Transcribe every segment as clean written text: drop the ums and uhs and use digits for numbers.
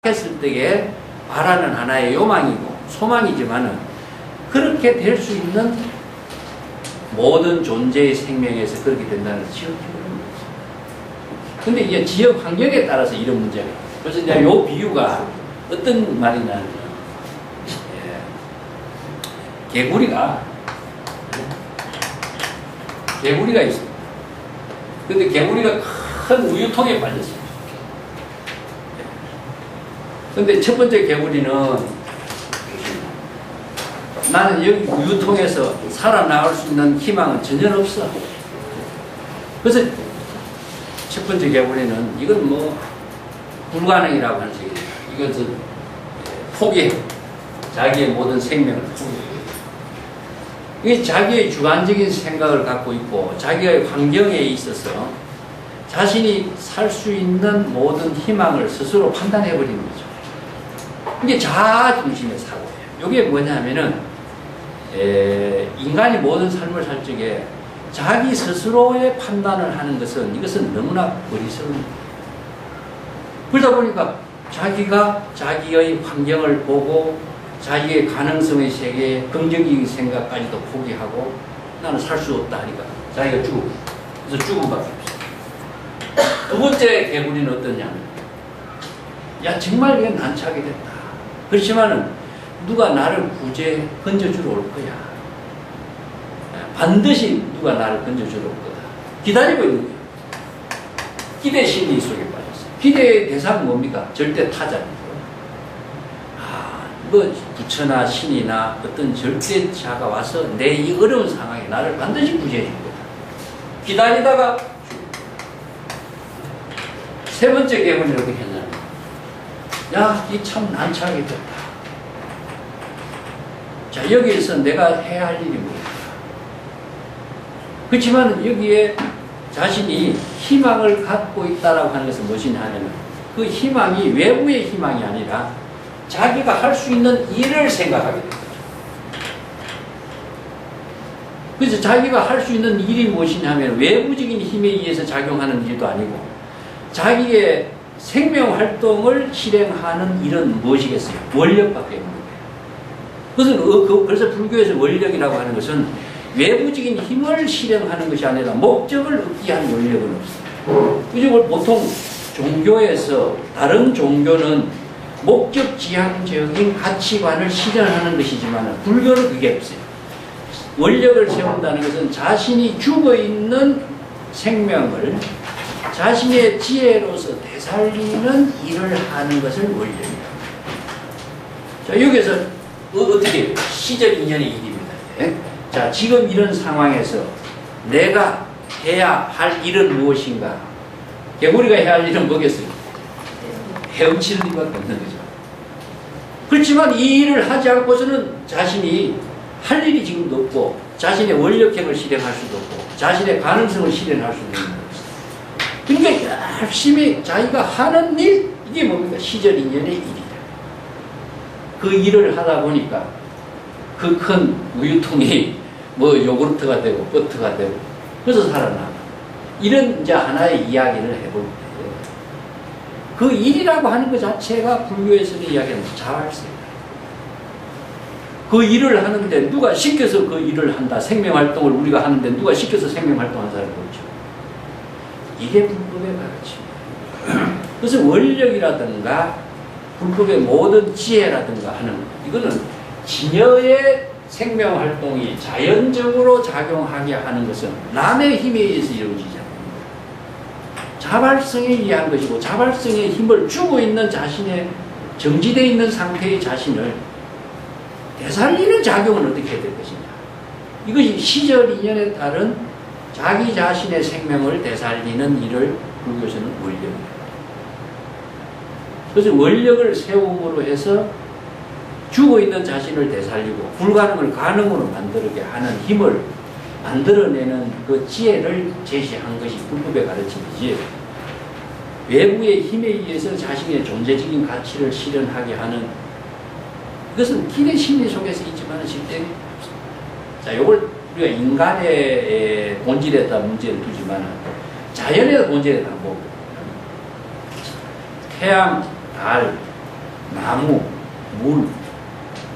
했을 때에 바라는 하나의 요망이고 소망이지만은 그렇게 될 수 있는 모든 존재의 생명에서 그렇게 된다는 지역 기본입니다. 근데 이제 지역 환경에 따라서 이런 문제가 있어요. 그래서 이제 요 비유가 어떤 말이냐면, 개구리가 있습니다. 근데 개구리가 큰 우유통에 빠졌어요. 근데 첫 번째 개구리는 나는 여기 우유통에서 살아나올 수 있는 희망은 전혀 없어. 그래서 첫 번째 개구리는 이건 뭐 불가능이라고 하는 식이에요. 이것은 포기해. 자기의 모든 생명을 포기해. 이게 자기의 주관적인 생각을 갖고 있고 자기의 환경에 있어서 자신이 살 수 있는 모든 희망을 스스로 판단해버리는 거죠. 이게 자아 중심의 사고예요. 이게 뭐냐면은 인간이 모든 삶을 살 적에 자기 스스로의 판단을 하는 것은 이것은 너무나 어리석은. 그러다 보니까 자기가 자기의 환경을 보고 자기의 가능성의 세계에 긍정적인 생각까지도 포기하고 나는 살 수 없다 하니까 자기가 죽어. 그래서 죽음밖에 없어. 두 번째 개구리는 어떠냐면, 야 정말 이게 난처하게 됐다. 그렇지만은 누가 나를 구제 건져주러 올 거야. 반드시 누가 나를 건져주러 올 거다. 기다리고 있는 거예요. 기대 심리 속에 빠졌어요. 기대의 대상은 뭡니까? 절대 타자입니다. 뭐 부처나 신이나 어떤 절대자가 와서 내 이 어려운 상황에 나를 반드시 구제해 줄 거다. 기다리다가 세 번째 개구리는 이렇게 했냐면, 야, 이 참 난처하게 됐다. 자, 여기에서 내가 해야 할 일이 뭐야? 그렇지만 여기에 자신이 희망을 갖고 있다라고 하는 것은 무엇이냐 하면, 그 희망이 외부의 희망이 아니라 자기가 할 수 있는 일을 생각하게 됩니다. 그래서 자기가 할 수 있는 일이 무엇이냐 하면 외부적인 힘에 의해서 작용하는 일도 아니고 자기의 생명 활동을 실행하는 일은 무엇이겠어요? 원력밖에 없는 거예요. 그래서 불교에서 원력이라고 하는 것은 외부적인 힘을 실행하는 것이 아니라 목적을 얻기 위한 원력은 없어요. 그리고 보통 종교에서 다른 종교는 목적지향적인 가치관을 실현하는 것이지만 불교는 그게 없어요. 원력을 세운다는 것은 자신이 죽어있는 생명을 자신의 지혜로서 되살리는 일을 하는 것을 원력이라고. 자, 여기서 어떻게 시절 인연의 일입니다. 자, 지금 이런 상황에서 내가 해야 할 일은 무엇인가? 개구리가 해야 할 일은 뭐겠어요? 헤엄치는 일밖에 없는 거죠. 그렇지만 이 일을 하지 않고서는 자신이 할 일이 지금도 없고 자신의 원력형을 실행할 수도 없고 자신의 가능성을 실현할 수도 있는 것이다. 그러니까 열심히 자기가 하는 일, 이게 뭡니까? 시절 인연의 일이다. 그 일을 하다 보니까 그 큰 우유통이 뭐 요구르트가 되고 버터가 되고 그래서 살아나. 이런 이제 하나의 이야기를 해볼 때 그 일이라고 하는 것 자체가 불교에서는 이야기하는 자활성이다. 그 일을 하는데 누가 시켜서 그 일을 한다. 생명활동을 우리가 하는데 누가 시켜서 생명활동하는 사람이 없죠. 이게 불법의 가르침이에요. 그래서 원력이라든가 불법의 모든 지혜라든가 하는 것, 이거는 진여의 생명활동이 자연적으로 작용하게 하는 것은 남의 힘에 의해서 이루어지지 않습니다. 자발성에 의한 것이고 자발성의 힘을 주고 있는 자신의 정지되어 있는 상태의 자신을 되살리는 작용은 어떻게 해야 될 것이냐. 이것이 시절 인연에 따른 자기 자신의 생명을 되살리는 일을 불교에서는 원력이다. 그래서 원력을 세움으로 해서 죽어 있는 자신을 되살리고 불가능을 가능으로 만들게 하는 힘을 만들어내는 그 지혜를 제시한 것이 불법의 가르침이지, 외부의 힘에 의해서 자신의 존재적인 가치를 실현하게 하는, 이것은 기대 심리 속에서 있지만 실제 없습니다. 자, 요걸 우리가 인간의 본질에다 문제를 두지만 자연의 본질에다 보고 태양, 달, 나무, 물,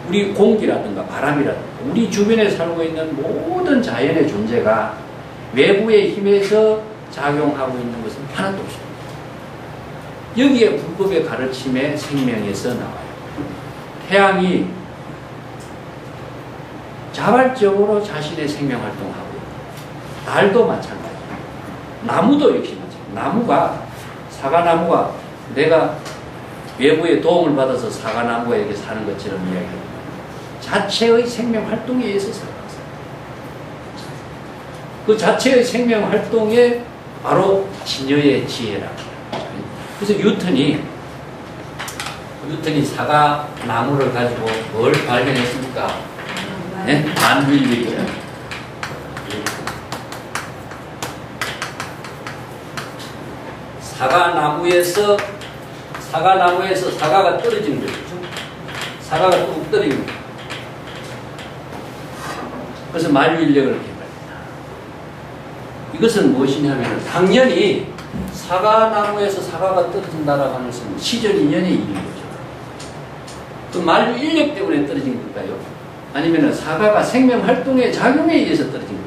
우리 공기라든가 바람이라든가 우리 주변에 살고 있는 모든 자연의 존재가 외부의 힘에서 작용하고 있는 것은 하나도 없습니다. 여기에 불법의 가르침의 생명에서 나와요. 태양이 자발적으로 자신의 생명 활동하고 있고, 달도 마찬가지예요. 나무도 역시 마찬가지예요. 나무가, 사과나무가 내가 외부의 도움을 받아서 사과나무가 이렇게 사는 것처럼 이야기합니다. 자체의 생명 활동에 의해서 살아가서 그 자체의 생명 활동에 바로 진여의 지혜라. 그래서 뉴턴이 사과 나무를 가지고 뭘 발견했습니까? 네? 만물일이죠. 사과나무에서 사과가 떨어지는 거죠. 사과가 뚝 떨어지는 거죠. 그래서 만류인력을 개발했다. 이것은 무엇이냐면 당연히 사과나무에서 사과가 떨어진다라고 하는 것은 시절 인연의 일인 거죠. 그 만류인력 때문에 떨어진 걸까요? 아니면 사과가 생명 활동의 작용에 의해서 떨어진 걸까요?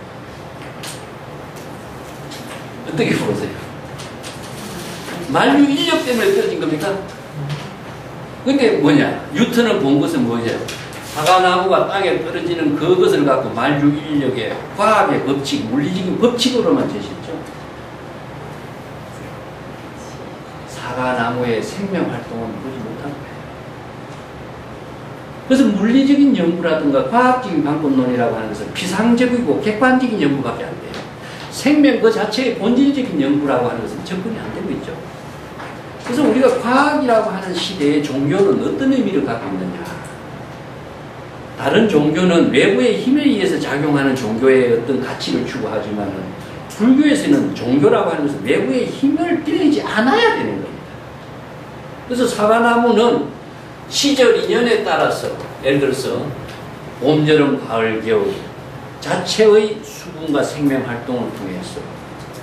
어떻게 보세요? 만류인력 때문에 떨어진 겁니까? 근데 뭐냐? 뉴턴을 본 것은 뭐죠? 사과나무가 땅에 떨어지는 그것을 갖고 만류인력의 과학의 법칙, 물리적인 법칙으로만 제시했죠. 사과나무의 생명 활동은 보지 못한 거예요. 그래서 물리적인 연구라든가 과학적인 방법론이라고 하는 것은 피상적이고 객관적인 연구밖에 안 돼요. 생명 그 자체의 본질적인 연구라고 하는 것은 접근이 안 되고 있죠. 그래서 우리가 과학이라고 하는 시대에 종교는 어떤 의미를 갖고 있느냐? 다른 종교는 외부의 힘에 의해서 작용하는 종교의 어떤 가치를 추구하지만 불교에서는 종교라고 하는 것은 외부의 힘을 빌리지 않아야 되는 겁니다. 그래서 사과나무는 시절 인연에 따라서 예를 들어서 봄, 여름, 가을, 겨울 자체의 수분과 생명 활동을 통해서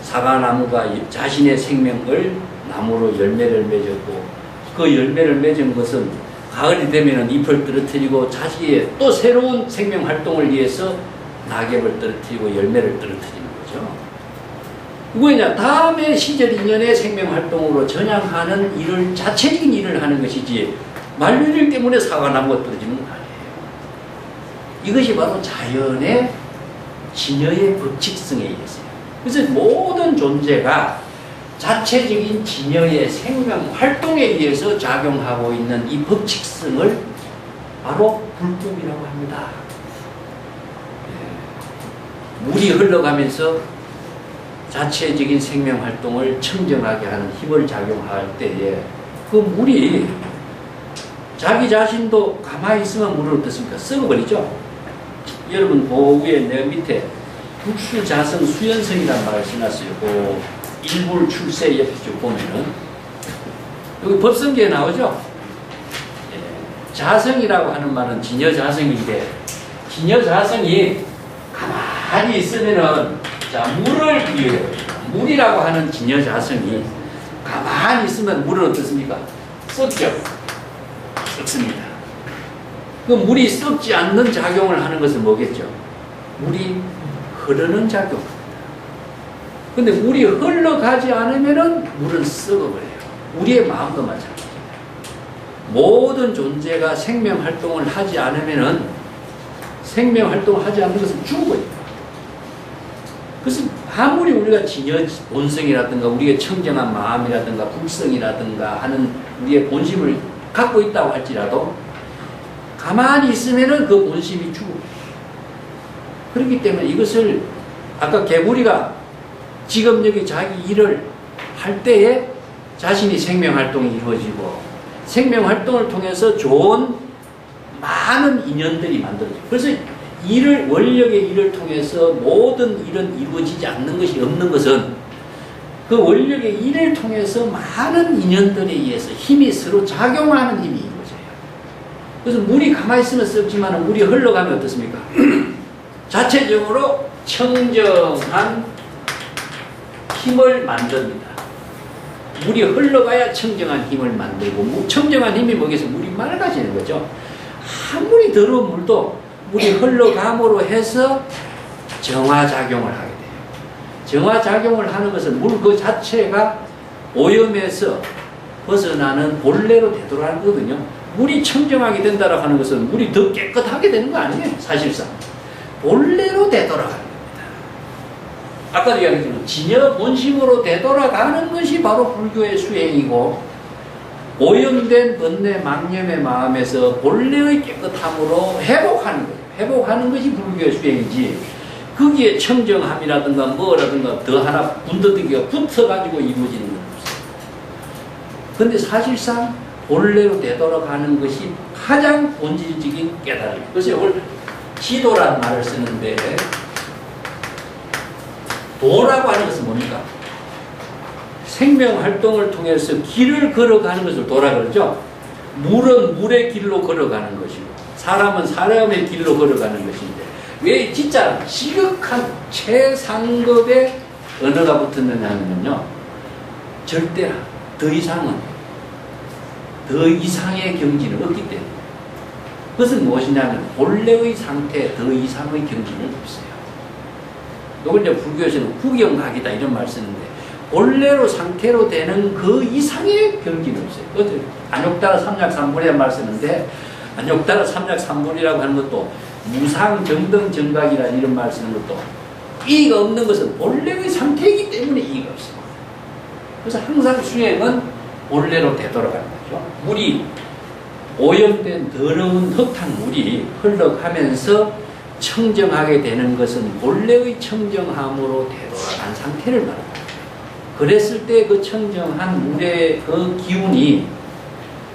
사과나무가 자신의 생명을 나무로 열매를 맺었고 그 열매를 맺은 것은 가을이 되면 잎을 떨어뜨리고 자기의 또 새로운 생명 활동을 위해서 낙엽을 떨어뜨리고 열매를 떨어뜨리는 거죠. 뭐냐? 다음에 시절 인연의 생명 활동으로 전향하는 일을 자체적인 일을 하는 것이지 만류일 때문에 사과나무가 떨어지는 건 아니에요. 이것이 바로 자연의 진여의 법칙성에 의해서요. 그래서 모든 존재가 자체적인 진여의 생명 활동에 의해서 작용하고 있는 이 법칙성을 바로 불법이라고 합니다. 물이 흘러가면서 자체적인 생명 활동을 청정하게 하는 힘을 작용할 때에 그 물이 자기 자신도 가만히 있으면 물은 어떻습니까? 썩어버리죠? 여러분 그 위에 내 밑에 국수자성 수연성이라는 말을 써놨어요. 그 일불 출세 옆에 쭉 보면은 여기 법성계에 나오죠. 자성이라고 하는 말은 진여자성인데 진여자성이 가만히 있으면은 자 물을 비유해요. 물이라고 하는 진여자성이 가만히 있으면 물은 어떻습니까? 썩죠. 썩습니다. 그 물이 썩지 않는 작용을 하는 것은 뭐겠죠? 물이 흐르는 작용. 근데 물이 흘러가지 않으면은 물은 썩어버려요. 우리의 마음도 마찬가지예요. 모든 존재가 생명 활동을 하지 않으면은 생명 활동을 하지 않는 것은 죽어버려요. 그래서 아무리 우리가 진여 본성이라든가 우리의 청정한 마음이라든가 불성이라든가 하는 우리의 본심을 갖고 있다고 할지라도 가만히 있으면은 그 본심이 죽어요. 그렇기 때문에 이것을 아까 개구리가 지금 여기 자기 일을 할 때에 자신이 생명활동이 이루어지고 생명활동을 통해서 좋은 많은 인연들이 만들어져요. 그래서 원력의 일을 통해서 모든 일은 이루어지지 않는 것이 없는 것은 그 원력의 일을 통해서 많은 인연들에 의해서 힘이 서로 작용하는 힘이 이루어져요. 그래서 물이 가만히 있으면 썩지만 물이 흘러가면 어떻습니까? 자체적으로 청정한 힘을 만듭니다. 물이 흘러가야 청정한 힘을 만들고, 청정한 힘이 뭐겠어요? 물이 맑아지는 거죠. 아무리 더러운 물도 물이 흘러감으로 해서 정화작용을 하게 돼요. 정화작용을 하는 것은 물 그 자체가 오염에서 벗어나는 본래로 되돌아가거든요. 물이 청정하게 된다고 하는 것은 물이 더 깨끗하게 되는 거 아니에요, 사실상. 본래로 되돌아가는 겁니다. 아까도 이야기했지만 진여 본심으로 되돌아가는 것이 바로 불교의 수행이고, 오염된 번뇌 망념의 마음에서 본래의 깨끗함으로 회복하는 거예요. 회복하는 것이 불교의 수행이지, 거기에 청정함이라든가 뭐라든가 더 하나 군더더기가 붙어가지고 이루어지는 건 없어요. 근데 사실상 본래로 되돌아가는 것이 가장 본질적인 깨달음이에요. 그래서 이걸 지도라는 말을 쓰는데, 도라고 하는 것은 뭡니까? 생명활동을 통해서 길을 걸어가는 것을 도라 그러죠. 물은 물의 길로 걸어가는 것이고, 사람은 사람의 길로 걸어가는 것인데, 왜 진짜 지극한 최상급의 언어가 붙었느냐 하면요, 절대 더 이상의 경지는 없기 때문에. 그것은 무엇이냐면 본래의 상태 더 이상의 경지는 없어요. 이걸 이제 불교에서는 구경각이다 이런 말 쓰는데, 본래로 상태로 되는 그 이상의 경지는 없어요. 그것도 안욕따라 삼약삼불이라는 말 쓰는데, 안욕따라 삼약삼불이라고 하는 것도 무상정등정각이라는 이런 말 쓰는 것도 이의가 없는 것은 본래의 상태이기 때문에 이의가 없습니다. 그래서 항상 수행은 본래로 되돌아가는 거죠. 물이 오염된 더러운 흙탕물이 흘러가면서 청정하게 되는 것은 본래의 청정함으로 되돌아간 상태를 말합니다. 그랬을 때 그 청정한 물의 그 기운이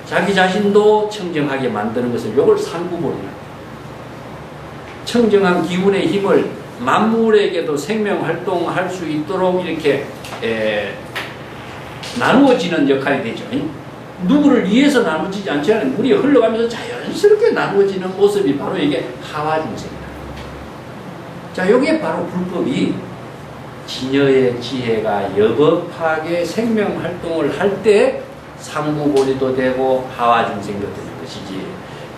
자기 자신도 청정하게 만드는 것을 이걸 상구본이라고 합니다. 청정한 기운의 힘을 만물에게도 생명활동할 수 있도록 이렇게 나누어지는 역할이 되죠. 누구를 위해서 나누어지지 않지 않아요. 물이 흘러가면서 자연스럽게 나누어지는 모습이 바로 이게 하와중생이다. 자, 이게 바로 불법이 진여의 지혜가 여법하게 생명활동을 할 때 상구보리도 되고 하와중생도 되는 것이지,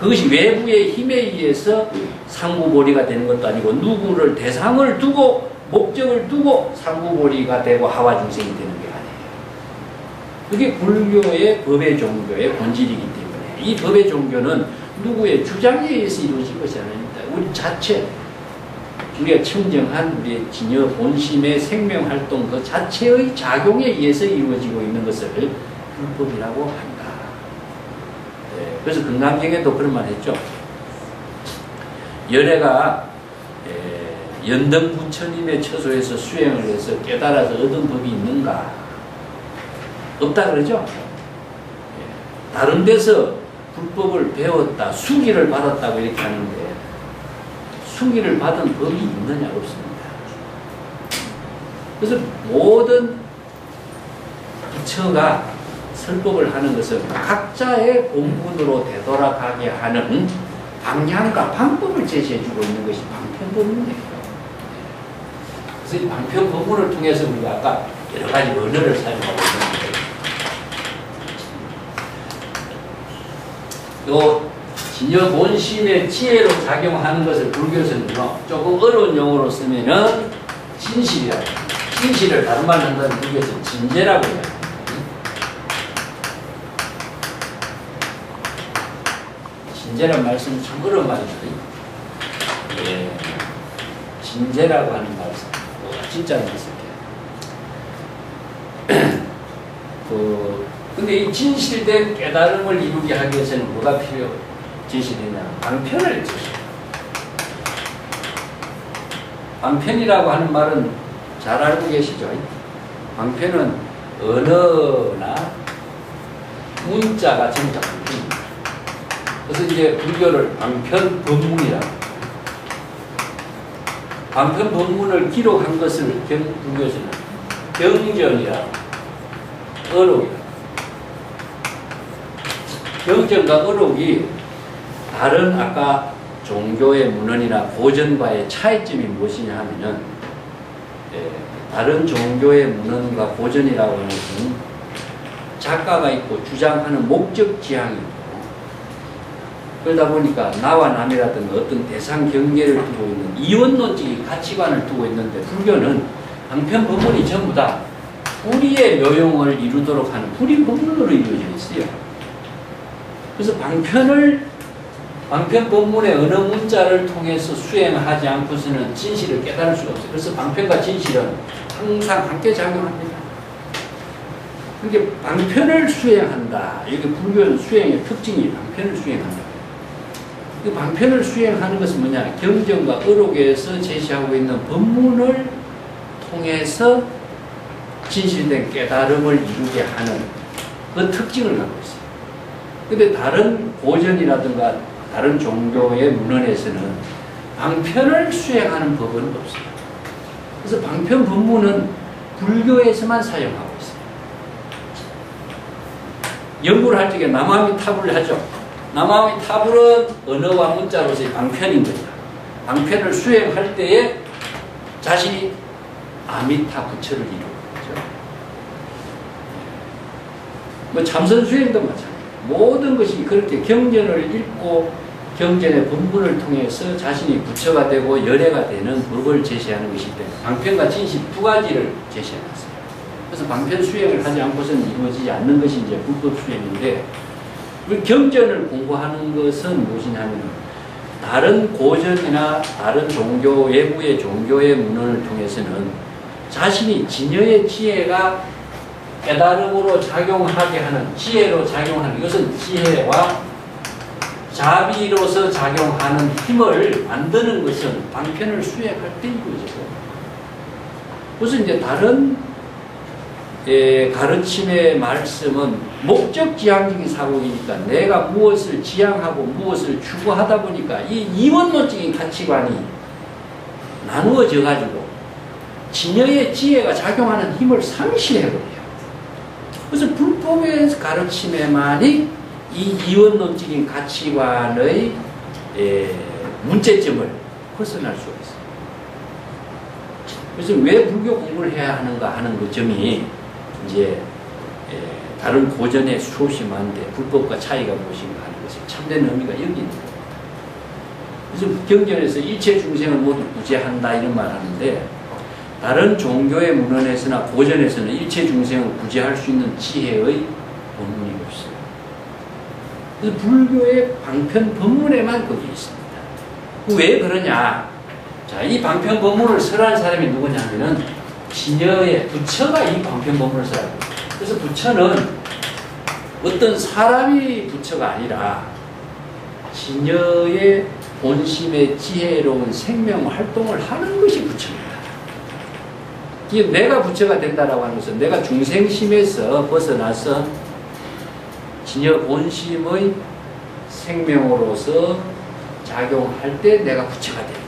그것이 외부의 힘에 의해서 상구보리가 되는 것도 아니고, 누구를 대상을 두고 목적을 두고 상구보리가 되고 하와중생이 되는 게 아니에요. 그게 불교의 법의 종교의 본질이기 때문에, 이 법의 종교는 누구의 주장에 의해서 이루어진 것이 아닙니다. 우리 자체, 우리가 청정한 우리의 진여 본심의 생명활동 그 자체의 작용에 의해서 이루어지고 있는 것을 불법이라고 한다. 네, 그래서 금강경에도 그런 말 했죠. 열애가 연등부처님의 처소에서 수행을 해서 깨달아서 얻은 법이 있는가? 없다 그러죠. 다른 데서 불법을 배웠다, 수기를 받았다고 이렇게 하는데, 수기를 받은 법이 있느냐? 없습니다. 그래서 모든 부처가 설법을 하는 것은 각자의 본분으로 되돌아가게 하는 방향과 방법을 제시해주고 있는 것이 방편법문이에요. 그래서 이 방편법문을 통해서 우리가 아까 여러 가지 언어를 사용하고 있는데, 요 진여 본심의 지혜로 작용하는 것을 불교에서는요, 조금 어려운 용어로 쓰면은 진실이라고, 진실을 다른 말로 한다면 불교에서는 진재라고 해요. 진재란 말씀은 참 어려운 말이죠. 예. 진재라고 하는 말씀, 진짜로 있을게요. 근데 이 진실된 깨달음을 이루게 하기 위해서는 뭐가 제시되냐? 방편을 제시해요. 방편이라고 하는 말은 잘 알고 계시죠? 방편은 언어나 문자가 전부 다 방편입니다. 그래서 이제 불교를 방편 법문이라고. 방편 법문을 기록한 것을 불교에서는 경전이라고, 어록이라고. 경전과 어록이 다른 아까 종교의 문헌이나 고전과의 차이점이 무엇이냐 하면은, 다른 종교의 문헌과 고전이라고 하는 것은 작가가 있고 주장하는 목적 지향이 있고 그러다 보니까 나와 남이라든가 어떤 대상 경계를 두고 있는 이원론적인 가치관을 두고 있는데 불교는 방편 법문이 전부 다 불의의 묘용을 이루도록 하는 불의 법문으로 이루어져 있어요. 그래서 방편 법문의 어느 문자를 통해서 수행하지 않고서는 진실을 깨달을 수가 없어요. 그래서 방편과 진실은 항상 함께 작용합니다. 그러니까 방편을 수행한다. 이게 불교는 수행의 특징이 방편을 수행한다. 그 방편을 수행하는 것은 뭐냐? 경전과 어록에서 제시하고 있는 법문을 통해서 진실된 깨달음을 이루게 하는 그 특징을 갖고 있어요. 근데 다른 고전이라든가 다른 종교의 문헌에서는 방편을 수행하는 법은 없어요. 그래서 방편 법문은 불교에서만 사용하고 있어요. 연구를 할 적에 남아미타불을 하죠. 남아미타불은 언어와 문자로서의 방편인 거죠. 방편을 수행할 때에 자신이 아미타 부처를 이루는 거죠. 뭐 참선 수행도 마찬가지예요. 모든 것이 그렇게 경전을 읽고 경전의 본문을 통해서 자신이 부처가 되고 열애가 되는 법을 제시하는 것이기 때문에 방편과 진실 두 가지를 제시해놨어요. 그래서 방편 수행을 하지 않고서는 이루어지지 않는 것이 이제 불법 수행인데, 경전을 공부하는 것은 무엇이냐면 다른 고전이나 다른 종교, 외부의 종교의 문헌을 통해서는 자신이 진여의 지혜가 깨달음으로 작용하게 하는, 지혜로 작용하는, 이것은 지혜와 자비로서 작용하는 힘을 만드는 것은 방편을 수행할 때 이루어지고, 그래서 이제 다른 가르침의 말씀은 목적 지향적인 사고이니까 내가 무엇을 지향하고 무엇을 추구하다 보니까 이 이원론적인 가치관이 나누어져 가지고 진여의 지혜가 작용하는 힘을 상실해버려요. 그래서 불법의 가르침에만이 이 이원론적인 가치관의 문제점을 벗어날 수가 있어요. 그래서 왜 불교 공부를 해야 하는가 하는 그 점이 이제 다른 고전의 수없이 많은데 불법과 차이가 무엇인가 하는 것이 참된 의미가 여기 있는 거예요. 그래서 경전에서 일체 중생을 모두 구제한다 이런 말 하는데, 다른 종교의 문헌에서나 고전에서는 일체 중생을 구제할 수 있는 지혜의 본문이 없어요. 그래서 불교의 방편 법문에만 거기 있습니다. 왜 그러냐? 자, 이 방편 법문을 설한 사람이 누구냐면은 진여의 부처가 이 방편 법문을 설하고, 그래서 부처는 어떤 사람이 부처가 아니라 진여의 본심의 지혜로운 생명 활동을 하는 것이 부처입니다. 이게 내가 부처가 된다라고 하는 것은 내가 중생심에서 벗어나서 진여 본심의 생명으로서 작용할 때 내가 부처가 되는 거예요.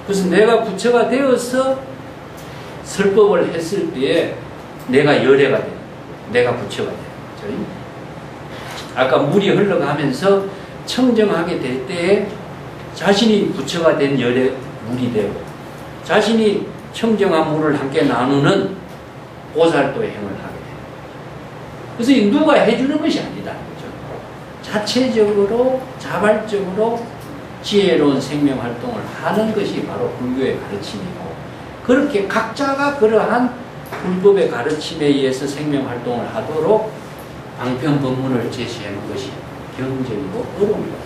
그래서 내가 부처가 되어서 설법을 했을 때에 내가 열애가 되는 거예요. 내가 부처가 되는 거죠. 아까 물이 흘러가면서 청정하게 될 때에 자신이 부처가 된 열애 물이 되고, 자신이 청정한 물을 함께 나누는 보살도의 행을 하게 돼요. 그래서 누가 해주는 것이 아니다. 그렇죠? 자체적으로 자발적으로 지혜로운 생명 활동을 하는 것이 바로 불교의 가르침이고, 그렇게 각자가 그러한 불법의 가르침에 의해서 생명 활동을 하도록 방편 법문을 제시하는 것이 경전이고 어록입니다.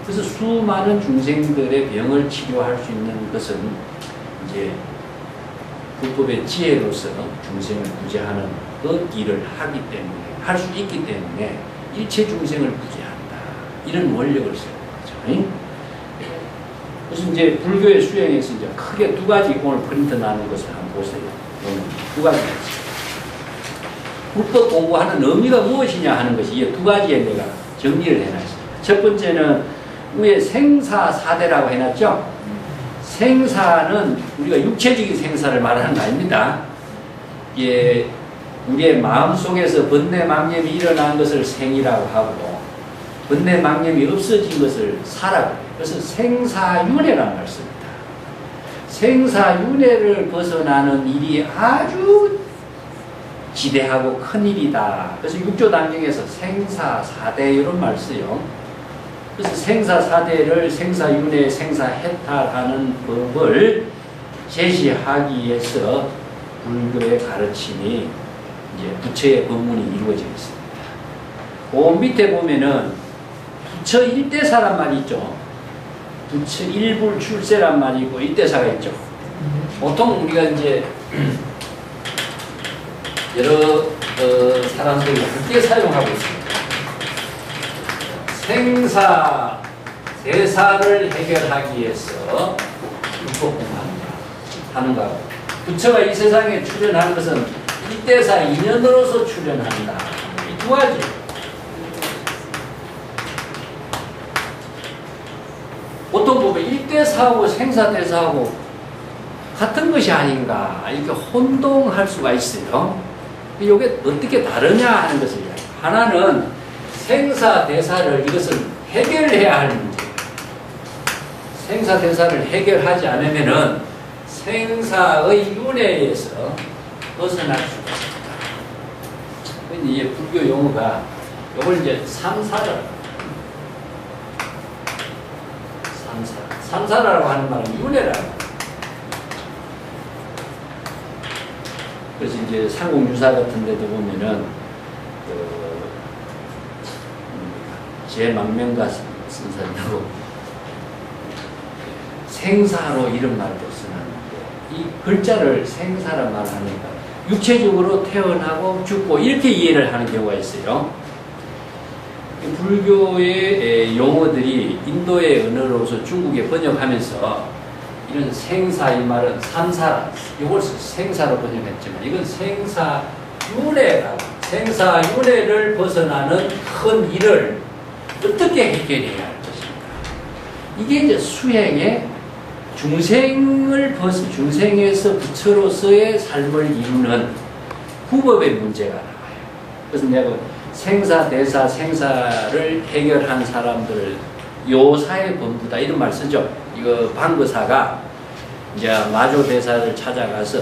그래서 수많은 중생들의 병을 치료할 수 있는 것은 이제 불법의 지혜로서 중생을 구제하는 그 일을 하기 때문에, 할 수 있기 때문에 일체 중생을 구제한다, 이런 원력을 쓰는 거죠. 그래서 이제 불교의 수행에서 이제 크게 두 가지 오늘 프린트 나눈 것을 한번 보세요. 두 가지. 불법 공부하는 의미가 무엇이냐 하는 것이 이 두 가지에 내가 정리를 해놨습니다. 첫 번째는 위에 생사사대라고 해놨죠. 생사는 우리가 육체적인 생사를 말하는 거 아닙니다. 예, 우리의 마음속에서 번뇌망념이 일어난 것을 생이라고 하고, 번뇌망념이 없어진 것을 사라고 해요. 그래서 생사윤회란 말씀입니다. 생사윤회를 벗어나는 일이 아주 지대하고 큰일이다. 그래서 6조 단경에서 생사사대 이런 말 써요. 그래서 생사사대를 생사윤회, 생사해탈하는 법을 제시하기 위해서 불교의 가르침이 이제 부처의 법문이 이루어지고 있습니다. 그 밑에 보면은 부처 일대사란 말이 있죠. 부처 일불 출세란 말이 있고 일대사가 있죠. 보통 우리가 이제 여러 사람들이 함께 사용하고 있습니다. 생사 대사를 해결하기 위해서 불법공부한다 하는 거고, 부처가 이 세상에 출현하는 것은 일대사 인연으로서 출현한다. 이 두 가지. 보통 보면 일대사하고 생사대사하고 같은 것이 아닌가 이렇게 혼동할 수가 있어요. 이게 어떻게 다르냐 하는 것을 이야기해요. 하나는 생사대사를 이것은 해결해야 할 문제. 생사대사를 해결하지 않으면은 생사의 윤회에서 벗어날 수가 있습니다. 이제 불교 용어가 이걸 이제 삼사라고 하는 말은 윤회라고. 그래서 이제 상공유사 같은 데도 보면은 제망명가 쓴 사람하고 생사로 이런 말도 쓰는데, 이 글자를 생사란 말을 하니까 육체적으로 태어나고 죽고 이렇게 이해를 하는 경우가 있어요. 불교의 용어들이 인도의 언어로서 중국에 번역하면서 이런 생사 이 말은 삼사, 이걸 생사로 번역했지만 이건 생사윤회라고, 생사윤회를 벗어나는 큰 일을 어떻게 해결해야 할 것인가. 이게 이제 수행의 중생에서 부처로서의 삶을 이루는 후법의 문제가 나와요. 그래서 내가 생사, 대사, 생사를 해결한 사람들 요사의 본부다 이런 말 쓰죠. 이거 방거사가 이제 마조대사를 찾아가서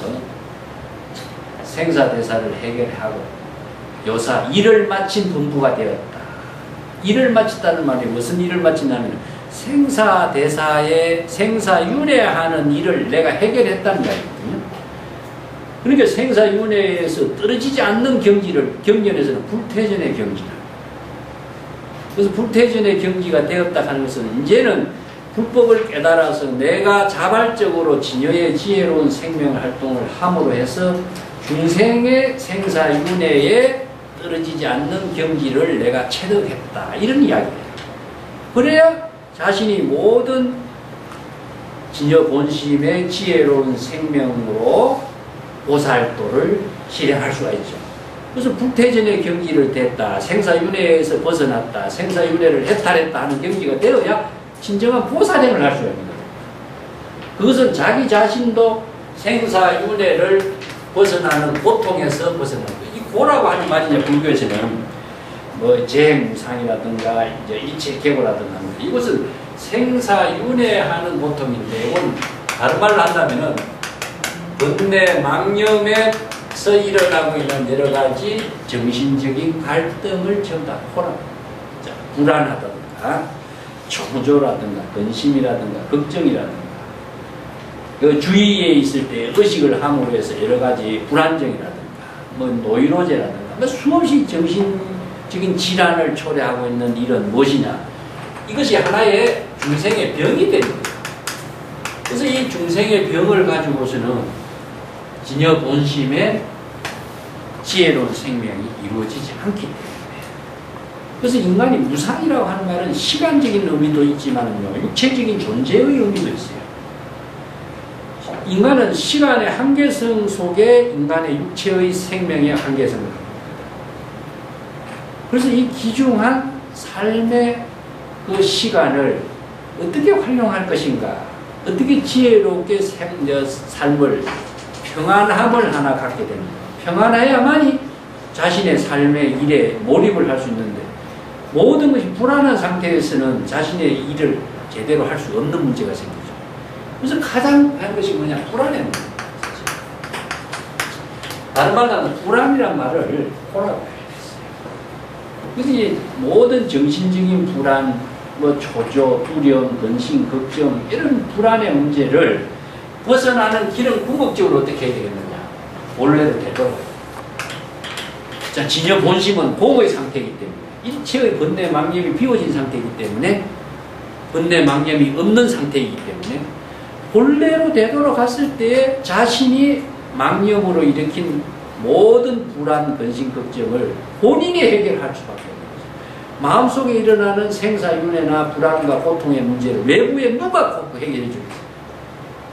생사대사를 해결하고 요사 일을 마친 본부가 되었다. 일을 마쳤다는 말이 무슨 일을 마친다면 생사대사의 생사윤회하는 일을 내가 해결했다는 말이거든요. 그러니까 생사윤회에서 떨어지지 않는 경전에서는 불퇴전의 경지다. 그래서 불퇴전의 경지가 되었다 하는 것은 이제는 불법을 깨달아서 내가 자발적으로 진여의 지혜로운 생명 활동을 함으로 해서 중생의 생사윤회에 떨어지지 않는 경지를 내가 체득했다. 이런 이야기예요. 그래야 자신이 모든 진여 본심의 지혜로운 생명으로 보살도를 실행할 수가 있죠. 그래서 불퇴전의 경지를 됐다. 생사윤회에서 벗어났다. 생사윤회를 해탈했다 하는 경지가 되어야 진정한 보살행을 할 수가 있는 거예요. 그것은 자기 자신도 생사윤회를 벗어나는 고통에서 벗어나는 거예요. 이 고라고 하는 말이 이제 불교에서는 뭐 재무상이라든가 이제 일체계고라든가 이것은 생사윤회하는 고통인데, 이건 다른 말로 한다면은 번뇌 망념에서 일어나고 있는 여러 가지 정신적인 갈등을 전부 다 고라. 불안하다든가 초조라든가 근심이라든가 걱정이라든가 그 주위에 있을 때 의식을 함으로 해서 여러 가지 불안정이라든가 뭐 노이로제라든가 뭐 수없이 정신적인 질환을 초래하고 있는 일은 무엇이냐, 이것이 하나의 중생의 병이 되는 거예요. 그래서 이 중생의 병을 가지고서는 진여 본심의 지혜로운 생명이 이루어지지 않기 때문에, 그래서 인간이 무상이라고 하는 말은 시간적인 의미도 있지만요, 육체적인 존재의 의미도 있어요. 인간은 시간의 한계성 속에 인간의 육체의 생명의 한계성을 갖고 있다. 그래서 이 귀중한 삶의 그 시간을 어떻게 활용할 것인가, 어떻게 지혜롭게 삶을 평안함을 하나 갖게 됩니다. 평안해야만이 자신의 삶의 일에 몰입을 할 수 있는데, 모든 것이 불안한 상태에서는 자신의 일을 제대로 할 수 없는 문제가 생기죠. 그래서 가장 한 것이 뭐냐, 불안해요. 다른 말로 하면 불안이란 말을 호라고 해야 됐어요. 그래서 이 모든 정신적인 불안, 뭐 초조, 두려움, 근심, 걱정 이런 불안의 문제를 벗어나는 길은 궁극적으로 어떻게 해야 되겠느냐? 본래로 되도록. 자, 진여 본심은 공의 상태이기 때문에 일체의 번뇌 망념이 비워진 상태이기 때문에 번뇌 망념이 없는 상태이기 때문에 본래로 되도록 갔을 때 자신이 망념으로 일으킨 모든 불안, 근심, 걱정을 본인이 해결할 수밖에 없는 거죠. 마음속에 일어나는 생사윤회나 불안과 고통의 문제를 외부에 누가 해결해 주겠어요?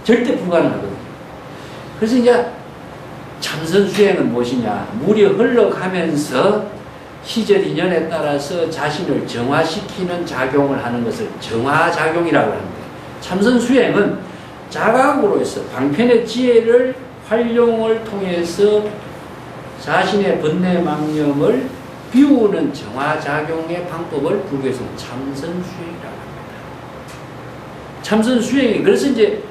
절대 불가능하거든요. 그래서 이제 참선 수행은 무엇이냐? 물이 흘러가면서 시절 인연에 따라서 자신을 정화시키는 작용을 하는 것을 정화작용이라고 하는데, 참선 수행은 자각으로 해서 방편의 지혜를 활용을 통해서 자신의 번뇌 망념을 비우는 정화작용의 방법을 불교에서는 참선 수행이라고 합니다. 참선 수행이, 그래서 이제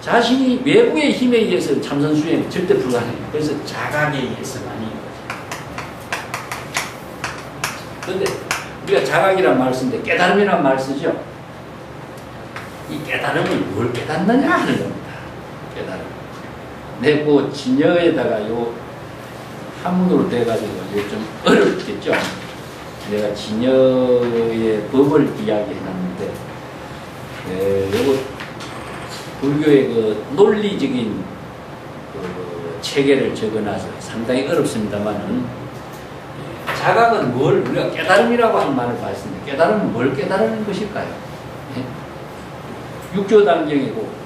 자신이 외부의 힘에 의해서 참선 수행은 절대 불가능해요. 그래서 자각에 의해서만이. 그런데 우리가 자각이라는 말을 쓰는데 깨달음이라는 말을 쓰죠. 이 깨달음을 뭘 깨닫느냐 하는 겁니다. 깨달음. 내 그 진여에다가 요 한문으로 돼가지고 좀 어렵겠죠. 내가 진여의 법을 이야기해놨는데, 요거 불교의 그 논리적인 그 체계를 적어놔서 상당히 어렵습니다만은, 자각은 뭘, 우리가 깨달음이라고 하는 말을 봤습니다. 깨달음은 뭘 깨달은 것일까요? 육조단경이고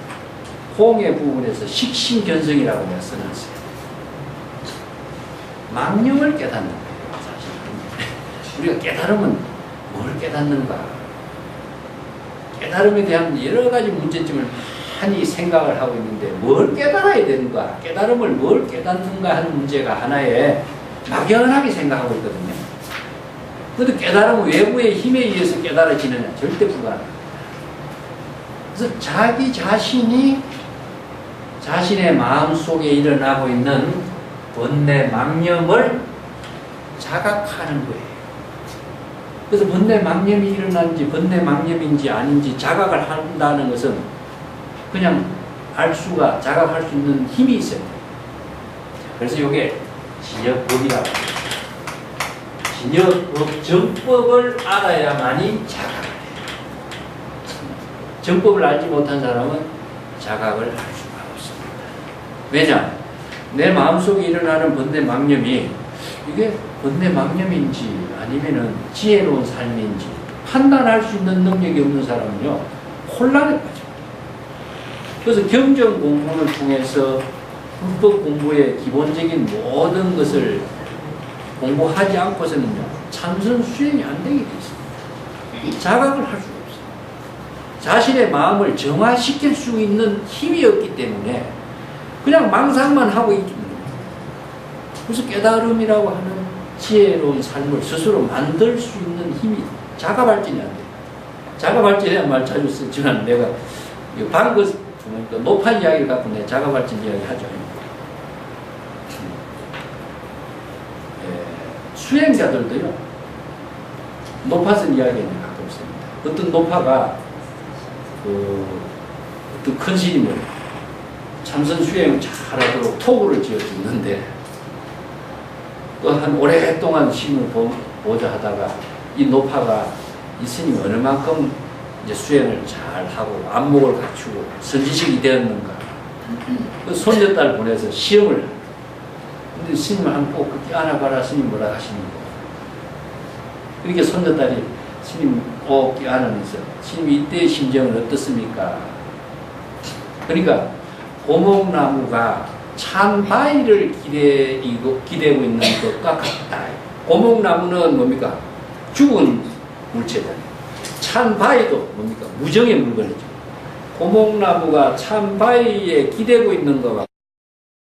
홍의 부분에서 식신견성이라고 내가 써놨어요. 망념을 깨닫는 거예요, 사실은. 우리가 깨달음은 뭘 깨닫는가? 깨달음에 대한 여러 가지 문제점을 많이 생각을 하고 있는데, 뭘 깨달아야 되는가? 깨달음을 뭘 깨닫는가 하는 문제가 하나에 막연하게 생각하고 있거든요. 그런데 깨달음은 외부의 힘에 의해서 깨달아지느냐? 절대 불가능합니다. 그래서 자기 자신이 자신의 마음속에 일어나고 있는 번뇌 망념을 자각하는 거예요. 그래서 번뇌 망념이 일어나는지 번뇌 망념인지 아닌지 자각을 한다는 것은 그냥 알 수가, 자각할 수 있는 힘이 있어요. 그래서 이게 진여법이라고 합니다. 진여법, 정법을 알아야만이 자각을 해요. 정법을 알지 못한 사람은 자각을 할 수가 없습니다. 왜냐? 내 마음속에 일어나는 번뇌 망념이 이게 번뇌 망념인지 아니면은 지혜로운 삶인지 판단할 수 있는 능력이 없는 사람은요, 혼란에 빠집니다. 그래서 경전 공부를 통해서 불법 공부의 기본적인 모든 것을 공부하지 않고서는요, 참선 수행이 안 되게 돼 있습니다. 자각을 할 수가 없어요. 자신의 마음을 정화시킬 수 있는 힘이 없기 때문에 그냥 망상만 하고 있기 때문에, 그래서 깨달음이라고 하는 지혜로운 삶을 스스로 만들 수 있는 힘이 자가발전이 안 돼요. 자가발전이라는 말 자주 쓰지만 내가 방금 그러니까 높은 이야기를 갖고 내 자가발전 이야기 하죠. 수행자들도요, 높아선 이야기는 갖고 있습니다. 어떤 높아가 어떤 큰 스님을 참선 수행을 잘하도록 토구를 지어주는데, 또 한 오랫동안 스님을 보자 하다가 이 높아가 이 스님이 어느 만큼 이제 수행을 잘하고 안목을 갖추고 선지식이 되었는가, 그 손녀딸 보내서 시험을, 근데 스님을 한번 꼭 껴안아봐라, 스님 뭐라 하시는 거. 그렇게 손녀딸이 스님 꼭 껴안으면서 스님이 이때의 심정은 어떻습니까? 그러니까 고목나무가 찬 바위를 기대고 있는 것과 같다. 고목나무는 뭡니까? 죽은 물체잖아요. 찬 바위도 뭡니까? 무정의 물건이죠. 고목나무가 찬 바위에 기대고 있는 것과